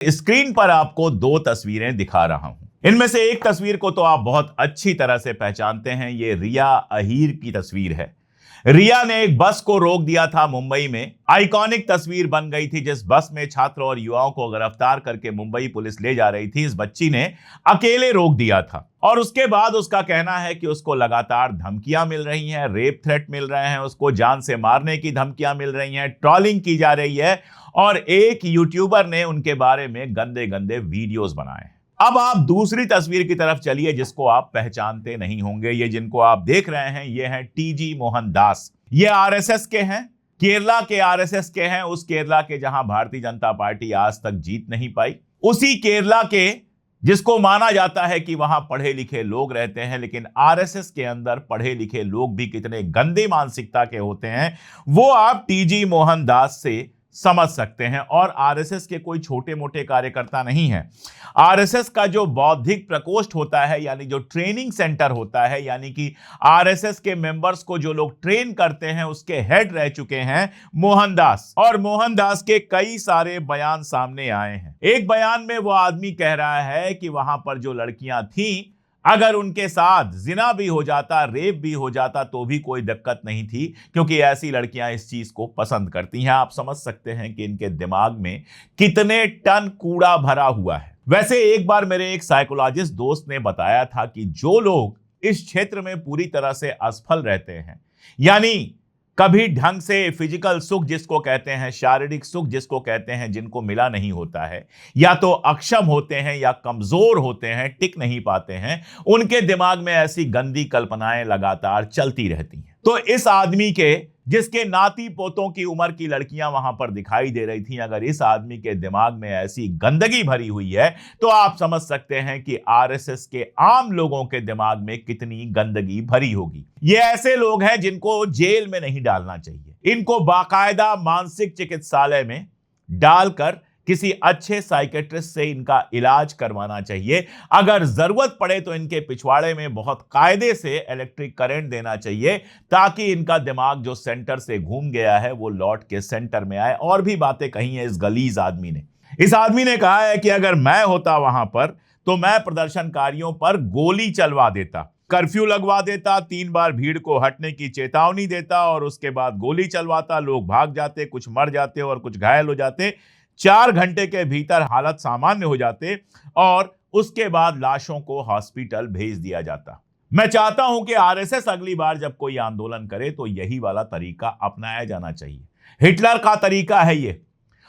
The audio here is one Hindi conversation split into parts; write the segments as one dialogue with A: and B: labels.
A: स्क्रीन पर आपको दो तस्वीरें दिखा रहा हूं। इनमें से एक तस्वीर को तो आप बहुत अच्छी तरह से पहचानते हैं। ये रिया अहीर की तस्वीर है। रिया ने एक बस को रोक दिया था मुंबई में। आइकॉनिक तस्वीर बन गई थी जिस बस में छात्र और युवाओं को गिरफ्तार करके मुंबई पुलिस ले जा रही थी। इस बच्ची ने अकेले रोक दिया था और उसके बाद उसका कहना है कि उसको लगातार धमकियां मिल रही हैं, रेप थ्रेट मिल रहे हैं, उसको जान से मारने की धमकियां मिल रही हैं, ट्रोलिंग की जा रही है और एक यूट्यूबर ने उनके बारे में गंदे गंदे वीडियोस बनाए। अब आप दूसरी तस्वीर की तरफ चलिए जिसको आप पहचानते नहीं होंगे। ये जिनको आप देख रहे हैं ये हैं टीजी मोहनदास। ये आरएसएस के हैं, केरला के आरएसएस के हैं, उस केरला के जहां भारतीय जनता पार्टी आज तक जीत नहीं पाई। उसी केरला के जिसको माना जाता है कि वहां पढ़े लिखे लोग रहते हैं, लेकिन आरएसएस के अंदर पढ़े लिखे लोग भी कितने गंदे मानसिकता के होते हैं वो आप टीजी मोहनदास से समझ सकते हैं। और आरएसएस के कोई छोटे मोटे कार्यकर्ता नहीं है। आरएसएस का जो बौद्धिक प्रकोष्ठ होता है, यानी जो ट्रेनिंग सेंटर होता है, यानी कि आरएसएस के मेंबर्स को जो लोग ट्रेन करते हैं, उसके हेड रह चुके हैं मोहनदास। और मोहनदास के कई सारे बयान सामने आए हैं। एक बयान में वो आदमी कह रहा है कि वहां पर जो लड़कियां थीं, अगर उनके साथ जिना भी हो जाता, रेप भी हो जाता तो भी कोई दिक्कत नहीं थी, क्योंकि ऐसी लड़कियां इस चीज को पसंद करती हैं। आप समझ सकते हैं कि इनके दिमाग में कितने टन कूड़ा भरा हुआ है। वैसे एक बार मेरे एक साइकोलॉजिस्ट दोस्त ने बताया था कि जो लोग इस क्षेत्र में पूरी तरह से असफल रहते हैं, यानी कभी ढंग से फिजिकल सुख जिसको कहते हैं, शारीरिक सुख जिसको कहते हैं, जिनको मिला नहीं होता है, या तो अक्षम होते हैं या कमजोर होते हैं, टिक नहीं पाते हैं, उनके दिमाग में ऐसी गंदी कल्पनाएं लगातार चलती रहती हैं। तो इस आदमी के जिसके नाती पोतों की उम्र की लड़कियां वहां पर दिखाई दे रही थी, अगर इस आदमी के दिमाग में ऐसी गंदगी भरी हुई है तो आप समझ सकते हैं कि आरएसएस के आम लोगों के दिमाग में कितनी गंदगी भरी होगी। ये ऐसे लोग हैं जिनको जेल में नहीं डालना चाहिए। इनको बाकायदा मानसिक चिकित्सालय में डालकर किसी अच्छे साइकेट्रिस्ट से इनका इलाज करवाना चाहिए। अगर जरूरत पड़े तो इनके पिछवाड़े में बहुत कायदे से इलेक्ट्रिक करंट देना चाहिए, ताकि इनका दिमाग जो सेंटर से घूम गया है वो लौट के सेंटर में आए। और भी बातें कही हैं इस गलीज आदमी ने। इस आदमी ने कहा है कि अगर मैं होता वहां पर तो मैं प्रदर्शनकारियों पर गोली चलवा देता, कर्फ्यू लगवा देता, 3 बार भीड़ को हटने की चेतावनी देता और उसके बाद गोली चलवाता। लोग भाग जाते, कुछ मर जाते और कुछ घायल हो जाते। 4 घंटे के भीतर हालत सामान्य हो जाते और उसके बाद लाशों को हॉस्पिटल भेज दिया जाता। मैं चाहता हूं कि आरएसएस अगली बार जब कोई आंदोलन करे तो यही वाला तरीका अपनाया जाना चाहिए। हिटलर का तरीका है ये,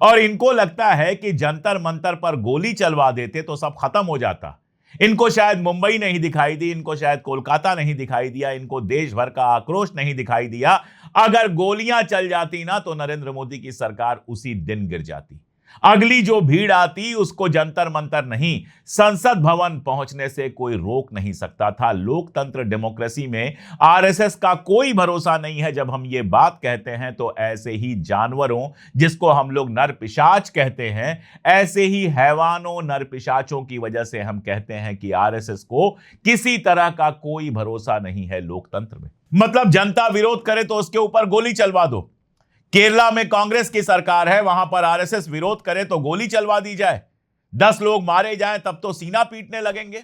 A: और इनको लगता है कि जंतर मंतर पर गोली चलवा देते तो सब खत्म हो जाता। इनको शायद मुंबई नहीं दिखाई दी, इनको शायद कोलकाता नहीं दिखाई दिया, इनको देश भर का आक्रोश नहीं दिखाई दिया। अगर गोलियां चल जाती ना तो नरेंद्र मोदी की सरकार उसी दिन गिर जाती। अगली जो भीड़ आती उसको जंतर मंतर नहीं, संसद भवन पहुंचने से कोई रोक नहीं सकता था। लोकतंत्र डेमोक्रेसी में आरएसएस का कोई भरोसा नहीं है। जब हम ये बात कहते हैं तो ऐसे ही जानवरों, जिसको हम लोग नर पिशाच कहते हैं, ऐसे ही हैवानों नर पिशाचों की वजह से हम कहते हैं कि आरएसएस को किसी तरह का कोई भरोसा नहीं है लोकतंत्र में। मतलब जनता विरोध करे तो उसके ऊपर गोली चलवा दो। केरला में कांग्रेस की सरकार है, वहां पर आरएसएस विरोध करे तो गोली चलवा दी जाए, 10 लोग मारे जाएं तब तो सीना पीटने लगेंगे।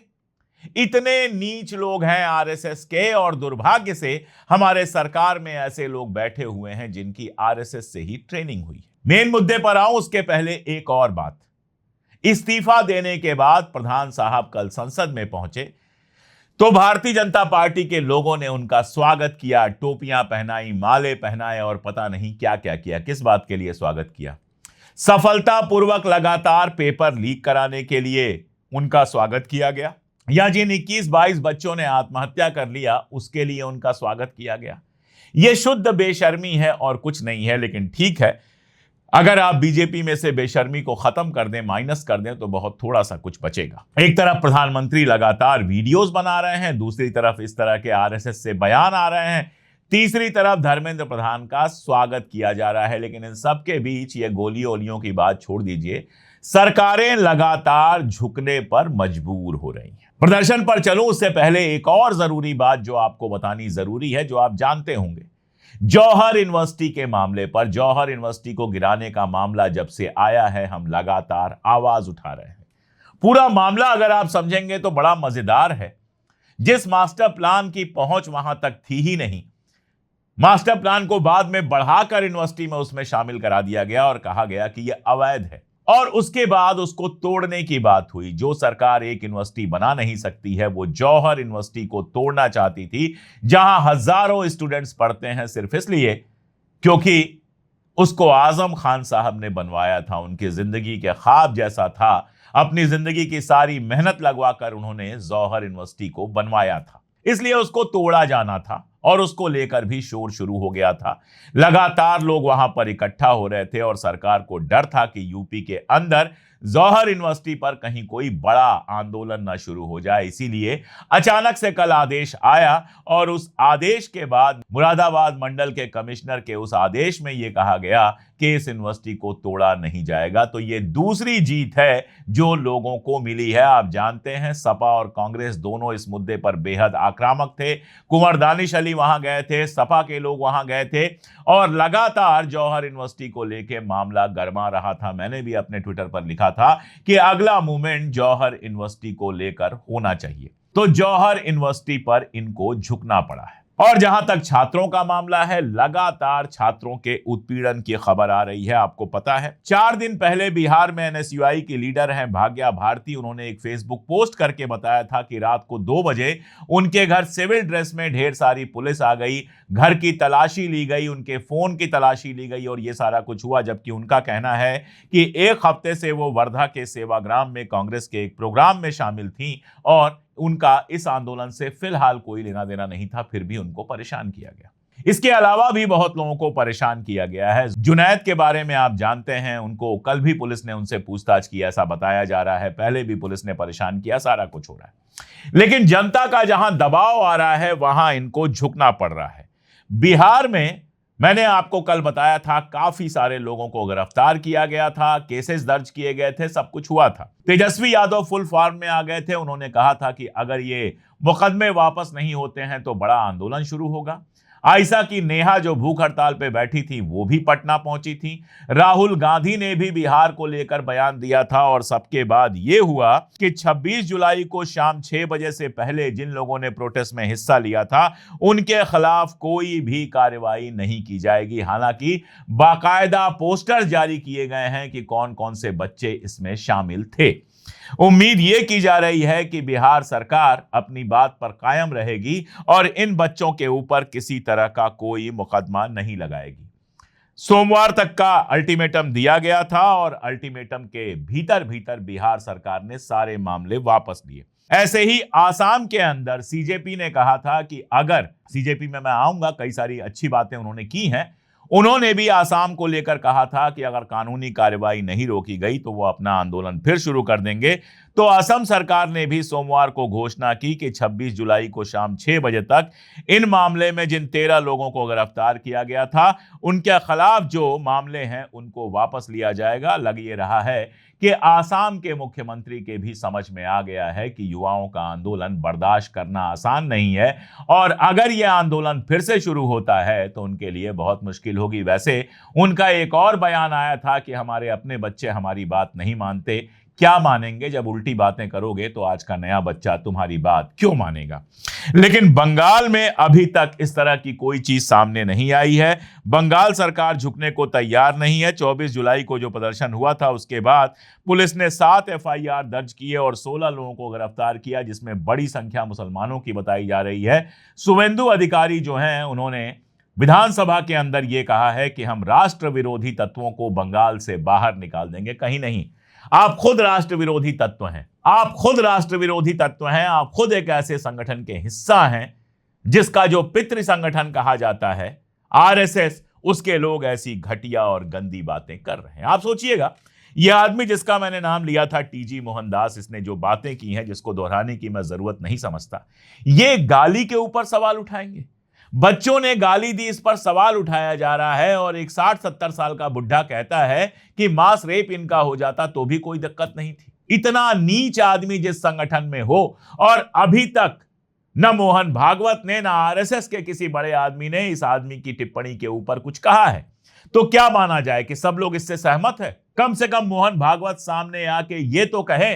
A: इतने नीच लोग हैं आरएसएस के, और दुर्भाग्य से हमारे सरकार में ऐसे लोग बैठे हुए हैं जिनकी आरएसएस से ही ट्रेनिंग हुई है। मेन मुद्दे पर आऊं उसके पहले एक और बात। इस्तीफा देने के बाद प्रधान साहब कल संसद में पहुंचे तो भारतीय जनता पार्टी के लोगों ने उनका स्वागत किया, टोपियां पहनाई, माले पहनाए और पता नहीं क्या क्या किया। किस बात के लिए स्वागत किया? सफलतापूर्वक लगातार पेपर लीक कराने के लिए उनका स्वागत किया गया, या जिन 21-22 बच्चों ने आत्महत्या कर लिया उसके लिए उनका स्वागत किया गया। यह शुद्ध बेशर्मी है और कुछ नहीं है। लेकिन ठीक है, अगर आप बीजेपी में से बेशर्मी को खत्म कर दें, माइनस कर दें, तो बहुत थोड़ा सा कुछ बचेगा। एक तरफ प्रधानमंत्री लगातार वीडियोस बना रहे हैं, दूसरी तरफ इस तरह के आरएसएस से बयान आ रहे हैं, तीसरी तरफ धर्मेंद्र प्रधान का स्वागत किया जा रहा है। लेकिन इन सब के बीच ये गोलियों ओलियों की बात छोड़ दीजिए, सरकारें लगातार झुकने पर मजबूर हो रही हैं। प्रदर्शन पर चलूं उससे पहले एक और जरूरी बात जो आपको बतानी जरूरी है, जो आप जानते होंगे। जौहर यूनिवर्सिटी के मामले पर, जौहर यूनिवर्सिटी को गिराने का मामला जब से आया है, हम लगातार आवाज उठा रहे हैं। पूरा मामला अगर आप समझेंगे तो बड़ा मजेदार है। जिस मास्टर प्लान की पहुंच वहां तक थी ही नहीं, मास्टर प्लान को बाद में बढ़ाकर यूनिवर्सिटी में उसमें शामिल करा दिया गया और कहा गया कि यह अवैध है, और उसके बाद उसको तोड़ने की बात हुई। जो सरकार एक यूनिवर्सिटी बना नहीं सकती है, वो जौहर यूनिवर्सिटी को तोड़ना चाहती थी, जहां हजारों स्टूडेंट्स पढ़ते हैं सिर्फ इसलिए क्योंकि उसको आजम खान साहब ने बनवाया था। उनकी जिंदगी के ख्वाब जैसा था, अपनी जिंदगी की सारी मेहनत लगवाकर उन्होंने जौहर यूनिवर्सिटी को बनवाया था, इसलिए उसको तोड़ा जाना था और उसको लेकर भी शोर शुरू हो गया था। लगातार लोग वहां पर इकट्ठा हो रहे थे और सरकार को डर था कि यूपी के अंदर जौहर यूनिवर्सिटी पर कहीं कोई बड़ा आंदोलन न शुरू हो जाए। इसीलिए अचानक से कल आदेश आया और उस आदेश के बाद मुरादाबाद मंडल के कमिश्नर के उस आदेश में यह कहा गया कि इस यूनिवर्सिटी को तोड़ा नहीं जाएगा। तो यह दूसरी जीत है जो लोगों को मिली है। आप जानते हैं सपा और कांग्रेस दोनों इस मुद्दे पर बेहद आक्रामक थे। कुंवर दानिश अली वहां गए थे, सपा के लोग वहां गए थे और लगातार जौहर यूनिवर्सिटी को लेकर मामला गरमा रहा था। मैंने भी अपने ट्विटर पर लिखा था कि अगला मूवमेंट जौहर यूनिवर्सिटी को लेकर होना चाहिए। तो जौहर यूनिवर्सिटी पर इनको झुकना पड़ा है। और जहां तक छात्रों का मामला है, लगातार छात्रों के उत्पीड़न की खबर आ रही है। आपको पता है 4 दिन पहले बिहार में एनएसयूआई की लीडर हैं भाग्या भारती, उन्होंने एक फेसबुक पोस्ट करके बताया था कि रात को 2 बजे उनके घर सिविल ड्रेस में ढेर सारी पुलिस आ गई, घर की तलाशी ली गई, उनके फोन की तलाशी ली गई और यह सारा कुछ हुआ। जबकि उनका कहना है कि 1 हफ्ते से वो वर्धा के सेवाग्राम में कांग्रेस के एक प्रोग्राम में शामिल थी और उनका इस आंदोलन से फिलहाल कोई लेना देना नहीं था, फिर भी उनको परेशान किया गया। इसके अलावा भी बहुत लोगों को परेशान किया गया है। जुनैद के बारे में आप जानते हैं, उनको कल भी पुलिस ने उनसे पूछताछ की ऐसा बताया जा रहा है, पहले भी पुलिस ने परेशान किया, सारा कुछ हो रहा है। लेकिन जनता का जहां दबाव आ रहा है वहां इनको झुकना पड़ रहा है। बिहार में मैंने आपको कल बताया था काफी सारे लोगों को गिरफ्तार किया गया था, केसेस दर्ज किए गए थे, सब कुछ हुआ था। तेजस्वी यादव फुल फॉर्म में आ गए थे। उन्होंने कहा था कि अगर ये मुकदमे वापस नहीं होते हैं तो बड़ा आंदोलन शुरू होगा। आयशा की नेहा जो भूख हड़ताल पे बैठी थी वो भी पटना पहुंची थी। राहुल गांधी ने भी बिहार को लेकर बयान दिया था और सबके बाद ये हुआ कि 26 जुलाई को शाम 6 बजे से पहले जिन लोगों ने प्रोटेस्ट में हिस्सा लिया था उनके खिलाफ कोई भी कार्रवाई नहीं की जाएगी। हालांकि बाकायदा पोस्टर्स जारी किए गए हैं कि कौन कौन से बच्चे इसमें शामिल थे। उम्मीद यह की जा रही है कि बिहार सरकार अपनी बात पर कायम रहेगी और इन बच्चों के ऊपर किसी तरह का कोई मुकदमा नहीं लगाएगी। सोमवार तक का अल्टीमेटम दिया गया था और अल्टीमेटम के भीतर भीतर बिहार सरकार ने सारे मामले वापस लिए। ऐसे ही आसाम के अंदर सीजेपी ने कहा था कि अगर सीजेपी में मैं आऊंगा, कई सारी अच्छी बातें उन्होंने की हैं। उन्होंने भी आसाम को लेकर कहा था कि अगर कानूनी कार्रवाई नहीं रोकी गई तो वो अपना आंदोलन फिर शुरू कर देंगे। तो असम सरकार ने भी सोमवार को घोषणा की कि 26 जुलाई को शाम 6 बजे तक इन मामले में जिन 13 लोगों को गिरफ्तार किया गया था उनके खिलाफ जो मामले हैं उनको वापस लिया जाएगा। लग ये रहा है कि आसाम के मुख्यमंत्री के भी समझ में आ गया है कि युवाओं का आंदोलन बर्दाश्त करना आसान नहीं है और अगर यह आंदोलन फिर से शुरू होता है तो उनके लिए बहुत मुश्किल होगी। वैसे उनका एक और बयान आया था कि हमारे अपने बच्चे हमारी बात नहीं मानते, क्या मानेंगे? जब उल्टी बातें करोगे तो आज का नया बच्चा तुम्हारी बात क्यों मानेगा? लेकिन बंगाल में अभी तक इस तरह की कोई चीज सामने नहीं आई है। बंगाल सरकार झुकने को तैयार नहीं है। 24 जुलाई को जो प्रदर्शन हुआ था उसके बाद पुलिस ने 7 एफआईआर दर्ज किए और 16 लोगों को गिरफ्तार किया, जिसमें बड़ी संख्या मुसलमानों की बताई जा रही है। शुवेंदु अधिकारी जो हैं उन्होंने विधानसभा के अंदर यह कहा है कि हम राष्ट्र विरोधी तत्वों को बंगाल से बाहर निकाल देंगे। कहीं नहीं, आप खुद राष्ट्र विरोधी तत्व हैं, आप खुद राष्ट्र विरोधी तत्व हैं, आप खुद एक ऐसे संगठन के हिस्सा हैं जिसका जो पितृ संगठन कहा जाता है आरएसएस, उसके लोग ऐसी घटिया और गंदी बातें कर रहे हैं। आप सोचिएगा, यह आदमी जिसका मैंने नाम लिया था टीजी मोहनदास, इसने जो बातें की हैं जिसको दोहराने की मैं जरूरत नहीं समझता, ये गाली के ऊपर सवाल उठाएंगे। बच्चों ने गाली दी, इस पर सवाल उठाया जा रहा है और एक 60-70 साल का बुढ़ा कहता है कि मास रेप इनका हो जाता तो भी कोई दिक्कत नहीं थी। इतना नीच आदमी जिस संगठन में हो और अभी तक न मोहन भागवत ने, न आरएसएस के किसी बड़े आदमी ने इस आदमी की टिप्पणी के ऊपर कुछ कहा है। तो क्या माना जाए कि सब लोग इससे सहमत है? कम से कम मोहन भागवत सामने आके ये तो कहे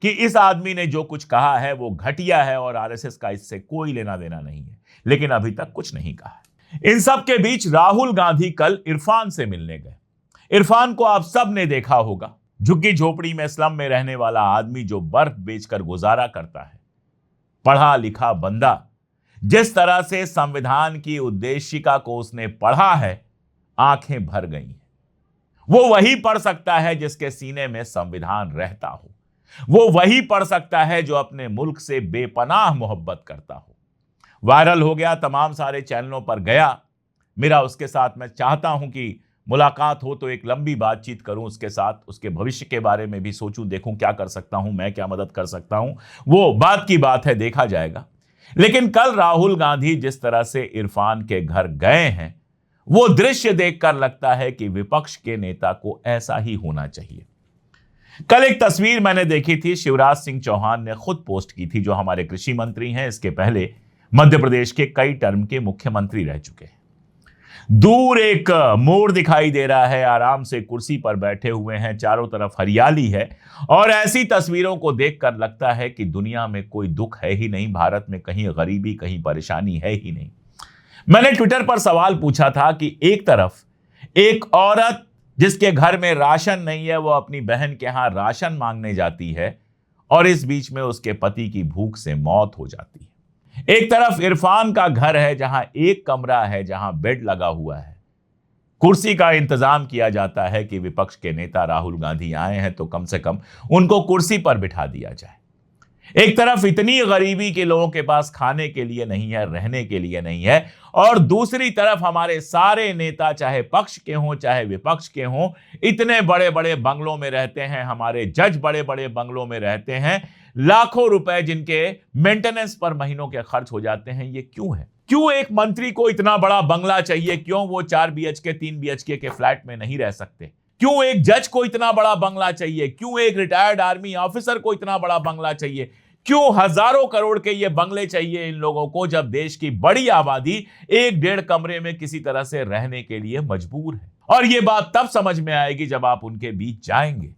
A: कि इस आदमी ने जो कुछ कहा है वो घटिया है और आरएसएस का इससे कोई लेना देना नहीं है। लेकिन अभी तक कुछ नहीं कहा है। इन सब के बीच राहुल गांधी कल इरफान से मिलने गए। इरफान को आप सब ने देखा होगा, झुग्गी झोपड़ी में स्लम में रहने वाला आदमी जो बर्फ बेचकर गुजारा करता है, पढ़ा लिखा बंदा। जिस तरह से संविधान की उद्देशिका को उसने पढ़ा है, आंखें भर गई हैं। वो वही पढ़ सकता है जिसके सीने में संविधान रहता हो। वो वही पढ़ सकता है जो अपने मुल्क से बेपनाह मोहब्बत करता हो। वायरल हो गया, तमाम सारे चैनलों पर गया। मेरा उसके साथ, मैं चाहता हूं कि मुलाकात हो तो एक लंबी बातचीत करूं उसके साथ, उसके भविष्य के बारे में भी सोचूं, देखूं क्या कर सकता हूं, मैं क्या मदद कर सकता हूं। वो बात की बात है, देखा जाएगा। लेकिन कल राहुल गांधी जिस तरह से इरफान के घर गए हैं, वो दृश्य देखकर लगता है कि विपक्ष के नेता को ऐसा ही होना चाहिए। कल एक तस्वीर मैंने देखी थी, शिवराज सिंह चौहान ने खुद पोस्ट की थी, जो हमारे कृषि मंत्री हैं, इसके पहले मध्य प्रदेश के कई टर्म के मुख्यमंत्री रह चुके हैं। दूर एक मोर दिखाई दे रहा है, आराम से कुर्सी पर बैठे हुए हैं, चारों तरफ हरियाली है और ऐसी तस्वीरों को देखकर लगता है कि दुनिया में कोई दुख है ही नहीं, भारत में कहीं गरीबी, कहीं परेशानी है ही नहीं। मैंने ट्विटर पर सवाल पूछा था कि एक तरफ एक औरत जिसके घर में राशन नहीं है, वो अपनी बहन के यहां राशन मांगने जाती है और इस बीच में उसके पति की भूख से मौत हो जाती है। एक तरफ इरफान का घर है जहां एक कमरा है, जहां बेड लगा हुआ है, कुर्सी का इंतजाम किया जाता है कि विपक्ष के नेता राहुल गांधी आए हैं तो कम से कम उनको कुर्सी पर बिठा दिया जाए। एक तरफ इतनी गरीबी के लोगों के पास खाने के लिए नहीं है, रहने के लिए नहीं है, और दूसरी तरफ हमारे सारे नेता, चाहे पक्ष के हों चाहे विपक्ष के हों, इतने बड़े बड़े बंगलों में रहते हैं, हमारे जज बड़े बड़े बंगलों में रहते हैं, लाखों रुपए जिनके मेंटेनेंस पर महीनों के खर्च हो जाते हैं। ये क्यों है? क्यों एक मंत्री को इतना बड़ा बंगला चाहिए? क्यों वो 4 BHK 3 BHK के फ्लैट में नहीं रह सकते? क्यों एक जज को इतना बड़ा बंगला चाहिए? क्यों एक रिटायर्ड आर्मी ऑफिसर को इतना बड़ा बंगला चाहिए? क्यों हजारों करोड़ के ये बंगले चाहिए इन लोगों को, जब देश की बड़ी आबादी 1-1.5 कमरे में किसी तरह से रहने के लिए मजबूर है? और ये बात तब समझ में आएगी जब आप उनके बीच जाएंगे।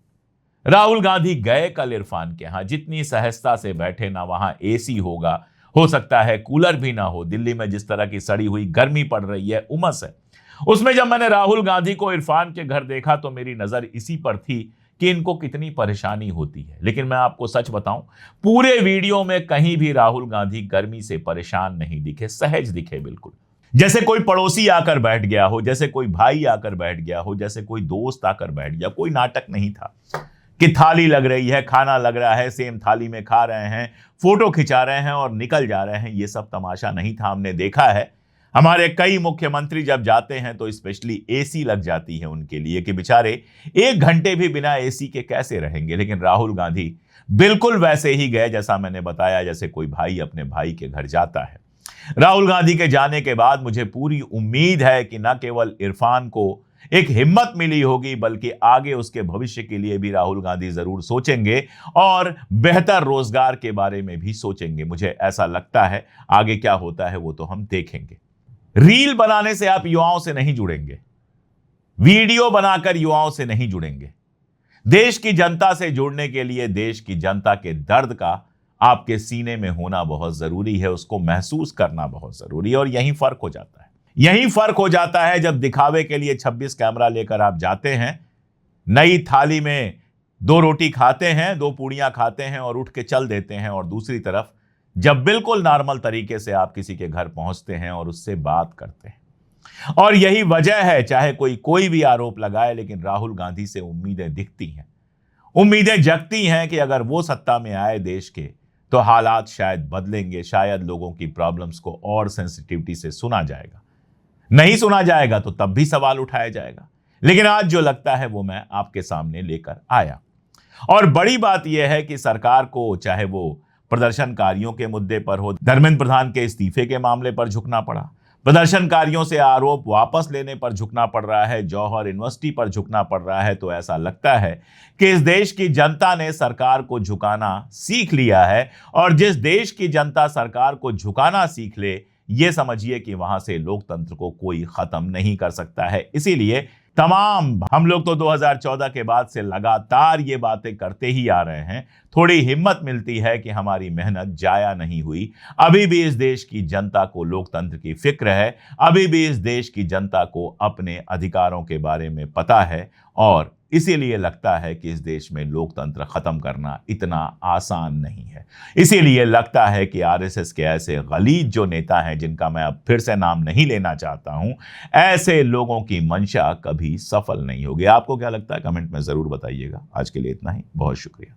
A: राहुल गांधी गए कल इरफान के यहां, जितनी सहजता से बैठे, ना वहां एसी होगा, हो सकता है कूलर भी ना हो। दिल्ली में जिस तरह की सड़ी हुई गर्मी पड़ रही है, उमस है, उसमें जब मैंने राहुल गांधी को इरफान के घर देखा तो मेरी नजर इसी पर थी कि इनको कितनी परेशानी होती है। लेकिन मैं आपको सच बताऊं, पूरे वीडियो में कहीं भी राहुल गांधी गर्मी से परेशान नहीं दिखे, सहज दिखे, बिल्कुल जैसे कोई पड़ोसी आकर बैठ गया हो, जैसे कोई भाई आकर बैठ गया हो, जैसे कोई दोस्त आकर बैठ गया। कोई नाटक नहीं था कि थाली लग रही है, खाना लग रहा है, सेम थाली में खा रहे हैं, फोटो खिंचा रहे हैं और निकल जा रहे हैं। ये सब तमाशा नहीं था। हमने देखा है हमारे कई मुख्यमंत्री जब जाते हैं तो स्पेशली एसी लग जाती है उनके लिए, कि बेचारे 1 घंटे भी बिना एसी के कैसे रहेंगे। लेकिन राहुल गांधी बिल्कुल वैसे ही गए, जैसा मैंने बताया, जैसे कोई भाई अपने भाई के घर जाता है। राहुल गांधी के जाने के बाद मुझे पूरी उम्मीद है कि न केवल इरफान को एक हिम्मत मिली होगी, बल्कि आगे उसके भविष्य के लिए भी राहुल गांधी जरूर सोचेंगे और बेहतर रोजगार के बारे में भी सोचेंगे। मुझे ऐसा लगता है आगे क्या होता है वो तो हम देखेंगे। रील बनाने से आप युवाओं से नहीं जुड़ेंगे, वीडियो बनाकर युवाओं से नहीं जुड़ेंगे। देश की जनता से जुड़ने के लिए देश की जनता के दर्द का आपके सीने में होना बहुत जरूरी है, उसको महसूस करना बहुत जरूरी है। और यही फर्क हो जाता है, यही फर्क हो जाता है जब दिखावे के लिए 26 कैमरा लेकर आप जाते हैं, नई थाली में 2 रोटी खाते हैं, 2 पूड़ियां खाते हैं और उठ के चल देते हैं, और दूसरी तरफ जब बिल्कुल नॉर्मल तरीके से आप किसी के घर पहुंचते हैं और उससे बात करते हैं। और यही वजह है, चाहे कोई भी आरोप लगाए, लेकिन राहुल गांधी से उम्मीदें दिखती हैं, उम्मीदें जगती हैं कि अगर वो सत्ता में आए देश के तो हालात शायद बदलेंगे, शायद लोगों की प्रॉब्लम्स को और सेंसिटिविटी से सुना जाएगा। नहीं सुना जाएगा तो तब भी सवाल उठाया जाएगा। लेकिन आज जो लगता है वो मैं आपके सामने लेकर आया। और बड़ी बात यह है कि सरकार को, चाहे वो प्रदर्शनकारियों के मुद्दे पर हो, धर्मेंद्र प्रधान के इस्तीफे के मामले पर झुकना पड़ा, प्रदर्शनकारियों से आरोप वापस लेने पर झुकना पड़ रहा है, जौहर यूनिवर्सिटी पर झुकना पड़ रहा है, तो ऐसा लगता है कि इस देश की जनता ने सरकार को झुकाना सीख लिया है। और जिस देश की जनता सरकार को झुकाना सीख ले, यह समझिए कि वहां से लोकतंत्र को कोई खत्म नहीं कर सकता है। इसीलिए हम लोग तो 2014 के बाद से लगातार ये बातें करते ही आ रहे हैं। थोड़ी हिम्मत मिलती है कि हमारी मेहनत जाया नहीं हुई। अभी भी इस देश की जनता को लोकतंत्र की फिक्र है, अभी भी इस देश की जनता को अपने अधिकारों के बारे में पता है, और इसीलिए लगता है कि इस देश में लोकतंत्र खत्म करना इतना आसान नहीं है। इसीलिए लगता है कि आरएसएस के ऐसे गलीज जो नेता हैं, जिनका मैं अब फिर से नाम नहीं लेना चाहता हूं, ऐसे लोगों की मंशा कभी सफल नहीं होगी। आपको क्या लगता है? कमेंट में जरूर बताइएगा। आज के लिए इतना ही, बहुत शुक्रिया।